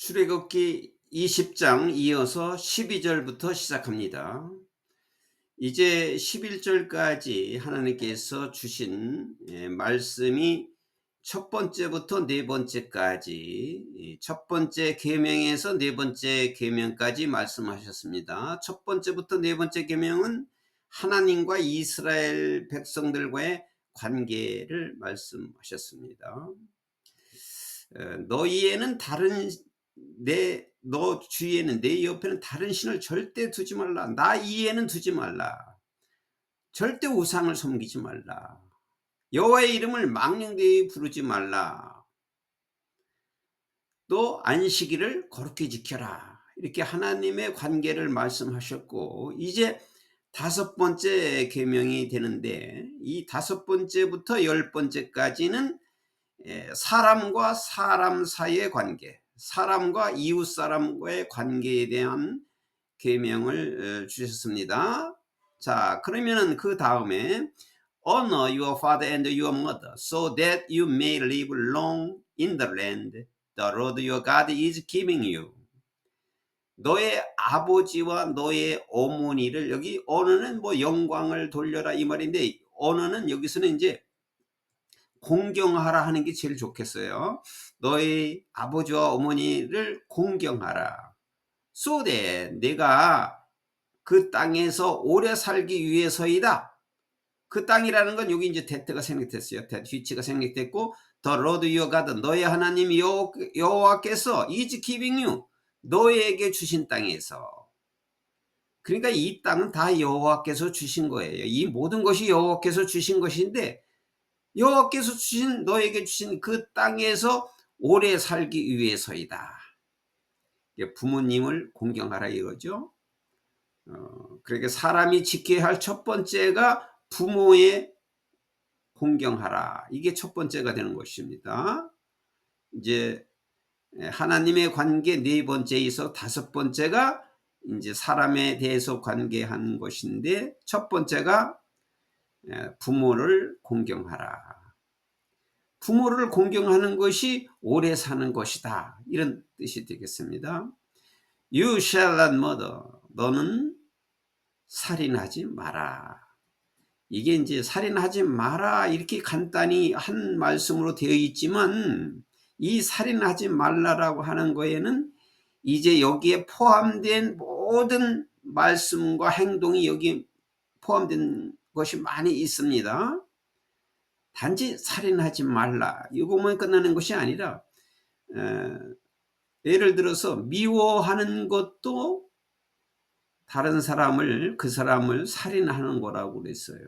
출애굽기 20장 이어서 12절부터 시작합니다. 이제 11절까지 하나님께서 주신 말씀이 첫 번째부터 네 번째까지, 첫 번째 계명에서 네 번째 계명까지 말씀하셨습니다. 첫 번째부터 네 번째 계명은 하나님과 이스라엘 백성들과의 관계를 말씀하셨습니다. 너희에는 너 주위에는, 내 옆에는 다른 신을 절대 두지 말라. 나 이에는 두지 말라. 절대 우상을 섬기지 말라. 여호와의 이름을 망령되이 부르지 말라. 또 안식일을 거룩히 지켜라. 이렇게 하나님의 관계를 말씀하셨고, 이제 다섯 번째 계명이 되는데, 이 다섯 번째부터 열 번째까지는 사람과 사람 사이의 관계, 사람과 이웃 사람과의 관계에 대한 계명을 주셨습니다. 자, 그러면은 그 다음에 honor your father and your mother so that you may live long in the land the Lord your God is giving you. 너의 아버지와 너의 어머니를, 여기 honor는 뭐 영광을 돌려라 이 말인데, honor는 여기서는 이제 공경하라 하는 게 제일 좋겠어요. 너의 아버지와 어머니를 공경하라. so that 내가 그 땅에서 오래 살기 위해서이다. 그 땅이라는 건 여기 이제 that가 생략됐어요. that, which가 생략됐고, the Lord your God, 너의 하나님 여호와께서 is giving you, 너에게 주신 땅에서. 그러니까 이 땅은 다 여호와께서 주신 거예요. 이 모든 것이 여호와께서 주신 것인데, 여호와께서 주신, 너에게 주신 그 땅에서 오래 살기 위해서이다. 부모님을 공경하라 이거죠. 그러니까 사람이 지켜야 할 첫 번째가 부모의 공경하라. 이게 첫 번째가 되는 것입니다. 이제 하나님의 관계 네 번째에 있어 다섯 번째가 이제 사람에 대해서 관계하는 것인데, 첫 번째가 부모를 공경하라. 부모를 공경하는 것이 오래 사는 것이다. 이런 뜻이 되겠습니다. You shall not murder. 너는 살인하지 마라. 이게 이제 살인하지 마라 이렇게 간단히 한 말씀으로 되어 있지만, 이 살인하지 말라라고 하는 거에는 이제 여기에 포함된 모든 말씀과 행동이 여기 포함된 것이 많이 있습니다. 단지 살인하지 말라 이거만 끝나는 것이 아니라, 예를 들어서 미워하는 것도 다른 사람을, 그 사람을 살인하는 거라고 그랬어요.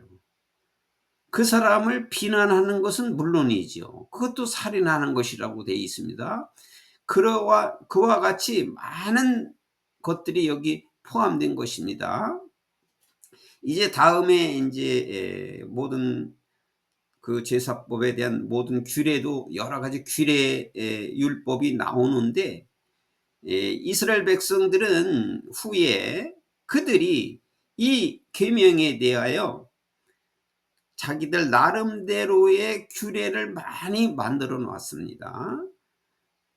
그 사람을 비난하는 것은 물론이죠. 그것도 살인하는 것이라고 되어 있습니다. 그와 같이 많은 것들이 여기 포함된 것입니다. 이제 다음에 이제 모든 그 제사법에 대한 모든 규례도 여러 가지 규례 율법이 나오는데, 이스라엘 백성들은 후에 그들이 이 계명에 대하여 자기들 나름대로의 규례를 많이 만들어 놨습니다.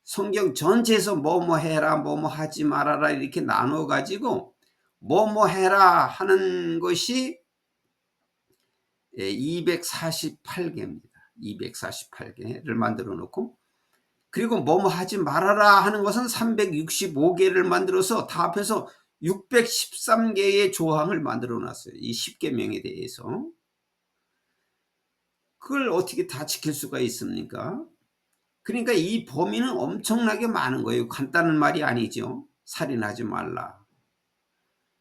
성경 전체에서 뭐뭐 해라 뭐뭐 하지 말아라 이렇게 나눠 가지고 뭐뭐 해라 하는 것이 248개입니다. 248개를 만들어 놓고, 그리고 뭐뭐 하지 말아라 하는 것은 365개를 만들어서 다 합해서 613개의 조항을 만들어 놨어요. 이 10계명에 대해서. 그걸 어떻게 다 지킬 수가 있습니까? 그러니까 이 범위는 엄청나게 많은 거예요. 간단한 말이 아니죠. 살인하지 말라.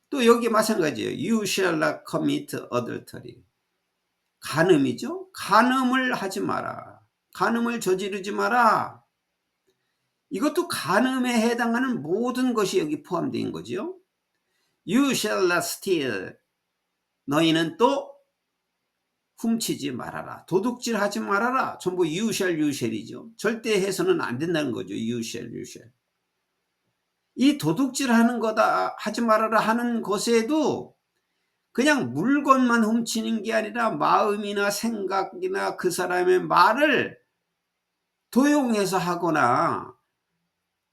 또 여기 마찬가지예요. You shall not commit adultery. 간음이죠. 간음을 하지 마라. 간음을 저지르지 마라. 이것도 간음에 해당하는 모든 것이 여기 포함된 거죠. You shall not steal. 너희는 또 훔치지 말아라. 도둑질하지 말아라. 전부 you shall이죠. 절대 해서는 안 된다는 거죠. you shall. 이 도둑질하는 거다 하지 말아라 하는 것에도 그냥 물건만 훔치는 게 아니라 마음이나 생각이나 그 사람의 말을 도용해서 하거나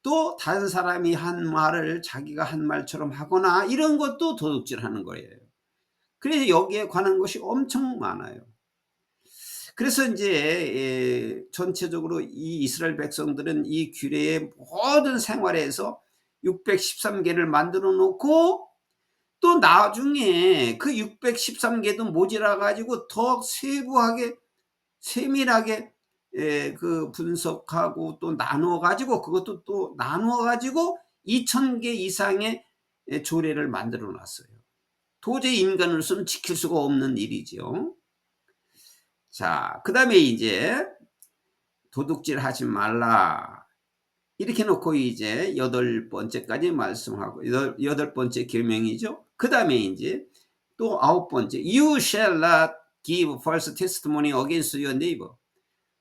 또 다른 사람이 한 말을 자기가 한 말처럼 하거나 이런 것도 도둑질하는 거예요. 그래서 여기에 관한 것이 엄청 많아요. 그래서 이제 전체적으로 이 이스라엘 백성들은 이 규례의 모든 생활에서 613개를 만들어 놓고 또 나중에 그 613개도 모자라 가지고 더 세부하게 세밀하게 그 분석하고 또 나누어 가지고 그것도 또 나누어 가지고 2,000개 이상의 조례를 만들어 놨어요. 도저히 인간으로서는 지킬 수가 없는 일이죠. 자, 그다음에 이제 도둑질 하지 말라. 이렇게 놓고 이제 8번째까지 말씀하고, 여덟 번째 계명이죠. 그다음에 이제 또 9번째, You shall not give false testimony against your neighbor.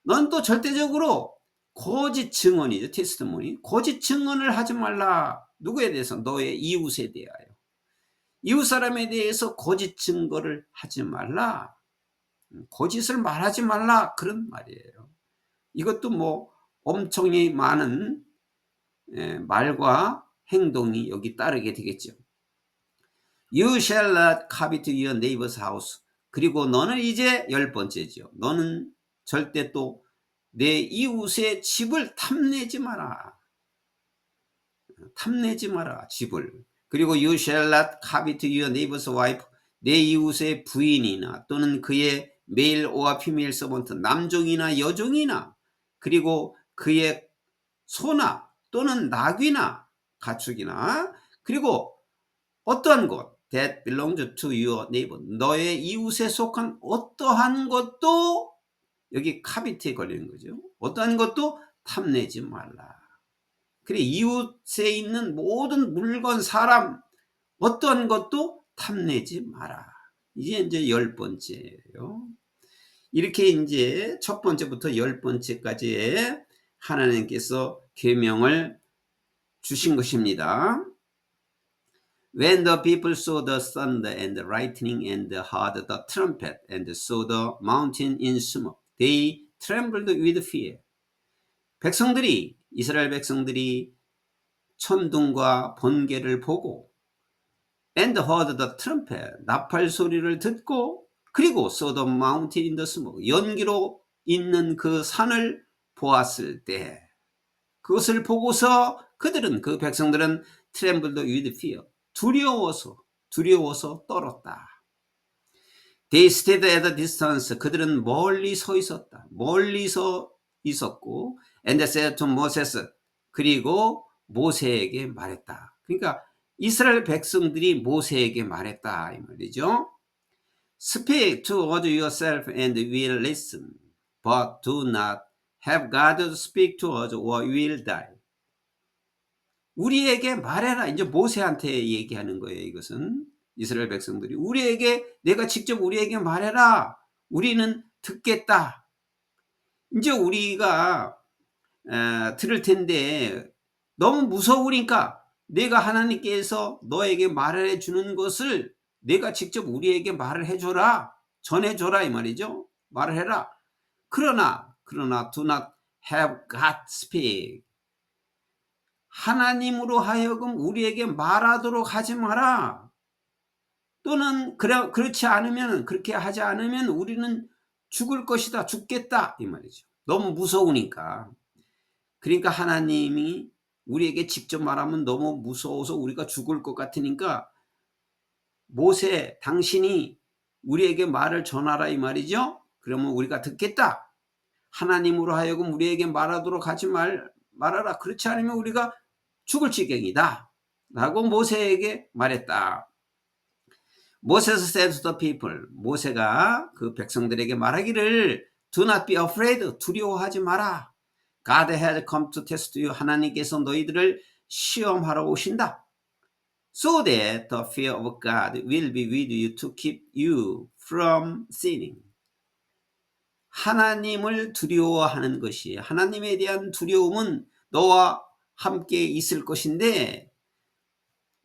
넌 또 절대적으로 거짓 증언이죠. 테스트모니. 거짓 증언을 하지 말라. 누구에 대해서? 너의 이웃에 대하여. 이웃 사람에 대해서 거짓 증거를 하지 말라. 거짓을 말하지 말라. 그런 말이에요. 이것도 뭐 엄청나게 많은 말과 행동이 여기 따르게 되겠죠. You shall not covet your neighbor's house. 그리고 너는 이제 10번째죠. 너는 절대 또 내 이웃의 집을 탐내지 마라. 탐내지 마라. 집을. 그리고 you shall not covet your neighbor's wife. 내 이웃의 부인이나 또는 그의 메일 오아 피메일 서번트, 남종이나 여종이나, 그리고 그의 소나 또는 나귀나 가축이나, 그리고 어떠한 것 that belongs to your neighbor, 너의 이웃에 속한 어떠한 것도, 여기 카비트에 걸리는 거죠. 어떠한 것도 탐내지 말라. 그래, 이웃에 있는 모든 물건, 사람, 어떠한 것도 탐내지 마라. 이게 이제 10번째예요. 이렇게 이제 첫 번째부터 10번째까지 하나님께서 계명을 주신 것입니다. When the people saw the thunder and the lightning and heard the trumpet and saw the mountain in smoke, they trembled with fear. 백성들이, 이스라엘 백성들이 천둥과 번개를 보고 and heard the trumpet, 나팔 소리를 듣고, 그리고 saw the mountain in the smoke, 연기로 있는 그 산을 보았을 때, 그것을 보고서 그들은, 그 백성들은 trembled with fear, 두려워서 떨었다. They stood at a distance, 그들은 멀리 서 있었다. 멀리서 있었고, and said to Moses, 그리고 모세에게 말했다. 그러니까 이스라엘 백성들이 모세에게 말했다 이 말이죠. Speak to yourself and we'll listen, but do not have God to speak to us or we'll die. 우리에게 말해라. 이제 모세한테 얘기하는 거예요. 이것은 이스라엘 백성들이 우리에게, 내가 직접 우리에게 말해라. 우리는 듣겠다. 이제 우리가 들을 텐데 너무 무서우니까 내가 하나님께서 너에게 말해 주는 것을 내가 직접 우리에게 말을 해줘라. 전해줘라 이 말이죠. 말을 해라. 그러나 do not have God speak. 하나님으로 하여금 우리에게 말하도록 하지 마라. 또는 그렇지 않으면, 그렇게 하지 않으면 우리는 죽을 것이다. 죽겠다 이 말이죠. 너무 무서우니까. 그러니까 하나님이 우리에게 직접 말하면 너무 무서워서 우리가 죽을 것 같으니까 모세, 당신이 우리에게 말을 전하라 이 말이죠. 그러면 우리가 듣겠다. 하나님으로 하여금 우리에게 말하도록 하지 말아라. 그렇지 않으면 우리가 죽을 지경이다 라고 모세에게 말했다. Moses said to the people, 모세가 그 백성들에게 말하기를 Do not be afraid, 두려워하지 마라. God has come to test you, 하나님께서 너희들을 시험하러 오신다. So that the fear of God will be with you to keep you from sinning. 하나님을 두려워하는 것이, 하나님에 대한 두려움은 너와 함께 있을 것인데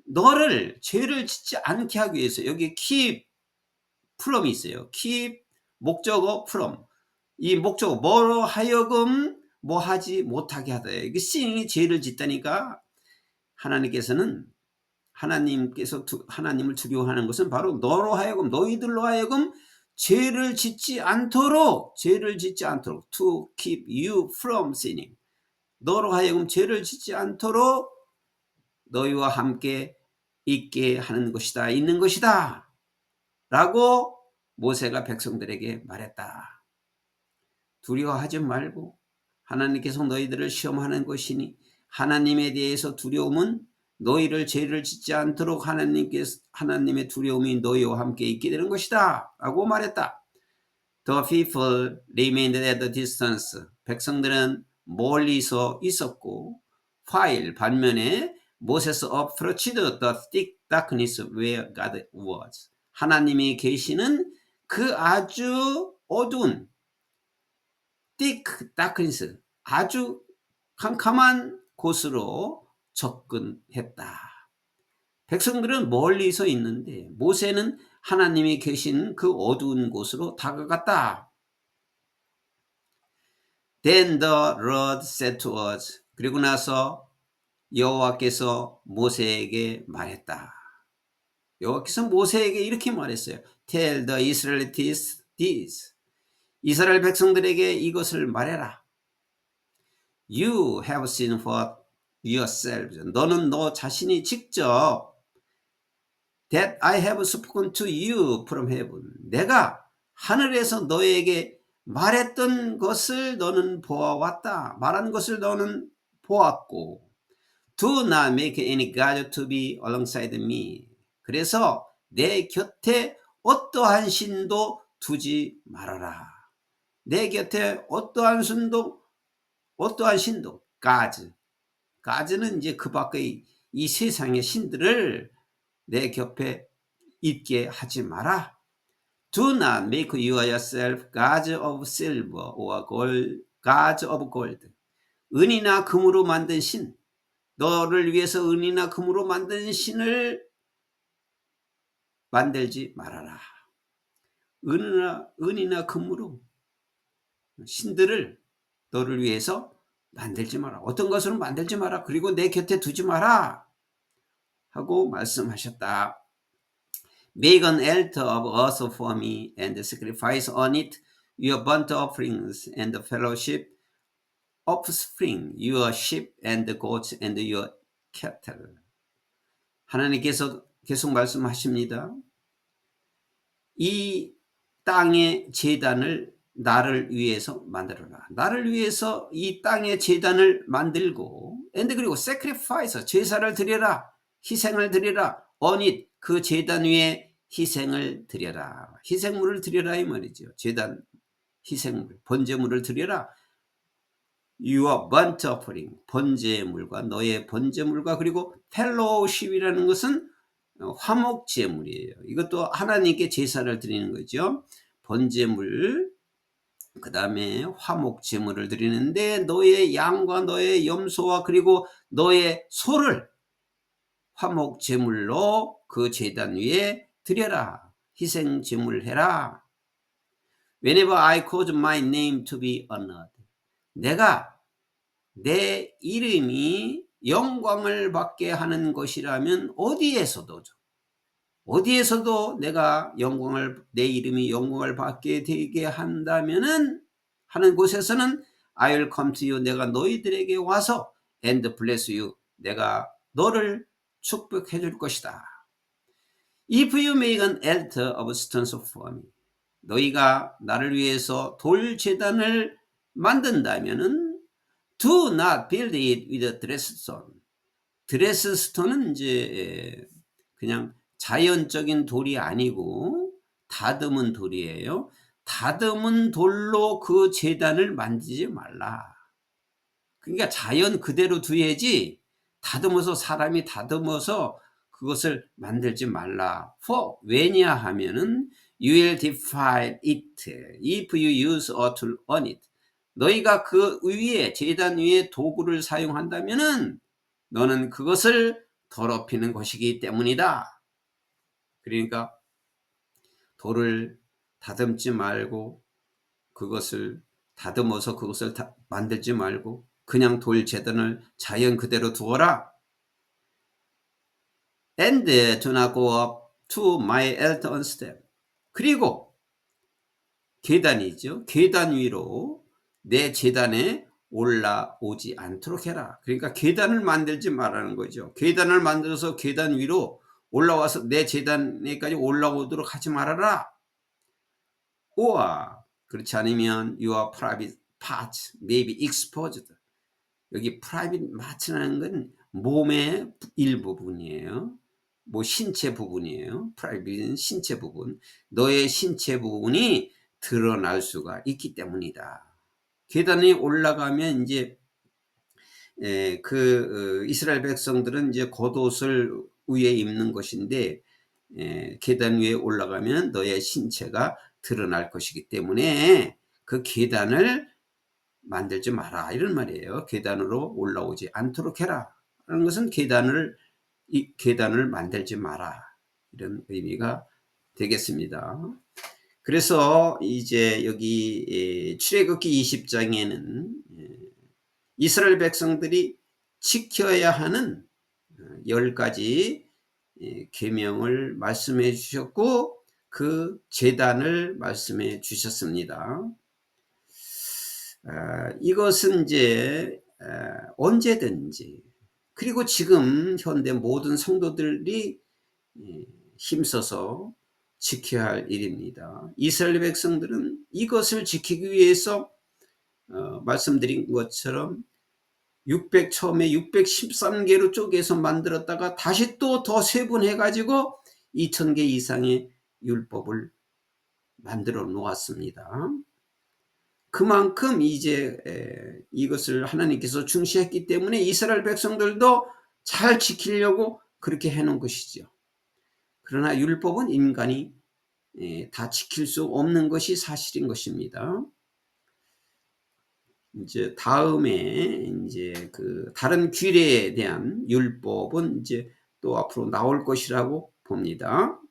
너를 죄를 짓지 않게 하기 위해서, 여기 keep from이 있어요. keep 목적어 from, 이 목적어 뭐로 하여금 뭐 하지 못하게 하다. 이게 sin이 죄를 짓다니까. 하나님께서는 하나님을 두려워하는 것은 바로 너희들로 하여금 죄를 짓지 않도록 to keep you from sinning. 너로 하여금 죄를 짓지 않도록 너희와 함께 있는 것이다 라고 모세가 백성들에게 말했다. 두려워하지 말고 하나님께서 너희들을 시험하는 것이니 하나님에 대해서 두려움은 너희를 죄를 짓지 않도록 하나님의 두려움이 너희와 함께 있게 되는 것이다 라고 말했다. The people remained at a distance. 백성들은 멀리서 있었고 while 반면에 Moses approached the thick darkness where God was. 하나님이 계시는 그 아주 어두운 thick darkness, 아주 캄캄한 곳으로 접근했다. 백성들은 멀리서 있는데 모세는 하나님이 계신 그 어두운 곳으로 다가갔다. Then the Lord said to us. 그리고 나서 여호와께서 모세에게 말했다. 여호와께서 모세에게 이렇게 말했어요. Tell the Israelites this. 이스라엘 백성들에게 이것을 말해라. You have seen for yourselves. 너는 너 자신이 직접 that I have spoken to you from heaven. 내가 하늘에서 너에게 말했던 것을 너는 보아왔다. 말한 것을 너는 보았고 Do not make any god to be alongside me. 그래서 내 곁에 어떠한 신도 두지 말아라. 내 곁에 어떠한 신도 God는 이제 그 밖의 이 세상의 신들을 내 곁에 있게 하지 마라. Do not make yourself gods of silver or gods of gold. 은이나 금으로 만든 신, 너를 위해서 은이나 금으로 만든 신을 만들지 말아라. 은이나 금으로 신들을 너를 위해서 만들지 마라. 어떤 것으로 만들지 마라. 그리고 내 곁에 두지 마라. 하고 말씀하셨다. Make an altar of earth for me and sacrifice on it your burnt offerings and the fellowship offspring, your sheep and goats and your cattle. 하나님께서 계속 말씀하십니다. 이 땅의 제단을 나를 위해서 만들어라. 나를 위해서 이 땅의 제단을 만들고 그리고 sacrifice, 제사를 드려라. 희생을 드려라. on it, 그 제단 위에 희생을 드려라. 희생물을 드려라 이 말이죠. 제단 희생물, 번제물을 드려라. Your burnt offering, 번제물과 너의 번제물과 그리고 fellowship이라는 것은 화목제물이에요. 이것도 하나님께 제사를 드리는 거죠. 번제물, 그 다음에 화목제물을 드리는데 너의 양과 너의 염소와 그리고 너의 소를 화목제물로 그 제단 위에 드려라. 희생제물 해라. Whenever I cause my name to be honored. 내가 내 이름이 영광을 받게 하는 것이라면 어디에서도 내가 내 이름이 영광을 받게 되게 한다면은 하는 곳에서는 I will come to you. 내가 너희들에게 와서 and bless you. 내가 너를 축복해 줄 것이다. If you make an altar of stones for me. 너희가 나를 위해서 돌 제단을 만든다면은 do not build it with dressed stone. 드레스 스톤은 이제 그냥 자연적인 돌이 아니고 다듬은 돌이에요. 다듬은 돌로 그 제단을 만들지 말라. 그러니까 자연 그대로 두야지 사람이 다듬어서 그것을 만들지 말라. 왜냐하면은 you will defile it if you use a tool on it. 너희가 그 위에 제단 위에 도구를 사용한다면은 너는 그것을 더럽히는 것이기 때문이다. 그러니까 돌을 다듬지 말고 그것을 다듬어서 그것을 만들지 말고 그냥 돌 제단을 자연 그대로 두어라. And do not go up to my altar on step. 그리고 계단이죠. 계단 위로 내 제단에 올라오지 않도록 해라. 그러니까 계단을 만들지 말라는 거죠. 계단을 만들어서 계단 위로 올라와서 내 제단에까지 올라오도록 하지 말아라. or 그렇지 않으면 your private parts may be exposed. 여기 private parts라는 건 몸의 일부분이에요. 뭐 신체 부분이에요. private는 신체 부분. 너의 신체 부분이 드러날 수가 있기 때문이다. 계단에 올라가면 이제 이스라엘 백성들은 이제 겉옷을 위에 입는 것인데 계단 위에 올라가면 너의 신체가 드러날 것이기 때문에 그 계단을 만들지 마라 이런 말이에요. 계단으로 올라오지 않도록 해라 하는 것은 계단을 만들지 마라 이런 의미가 되겠습니다. 그래서 이제 여기 출애굽기 20장에는 이스라엘 백성들이 지켜야 하는 10가지 계명을 말씀해 주셨고 그 제단을 말씀해 주셨습니다. 이것은 이제 언제든지 그리고 지금 현대 모든 성도들이 힘써서 지켜야 할 일입니다. 이스라엘 백성들은 이것을 지키기 위해서 말씀드린 것처럼 처음에 613개로 쪼개서 만들었다가 다시 또 더 세분해 가지고 2000개 이상의 율법을 만들어 놓았습니다. 그만큼 이제 이것을 하나님께서 중시했기 때문에 이스라엘 백성들도 잘 지키려고 그렇게 해놓은 것이죠. 그러나 율법은 인간이 다 지킬 수 없는 것이 사실인 것입니다. 이제 다음에 이제 그 다른 규례에 대한 율법은 이제 또 앞으로 나올 것이라고 봅니다.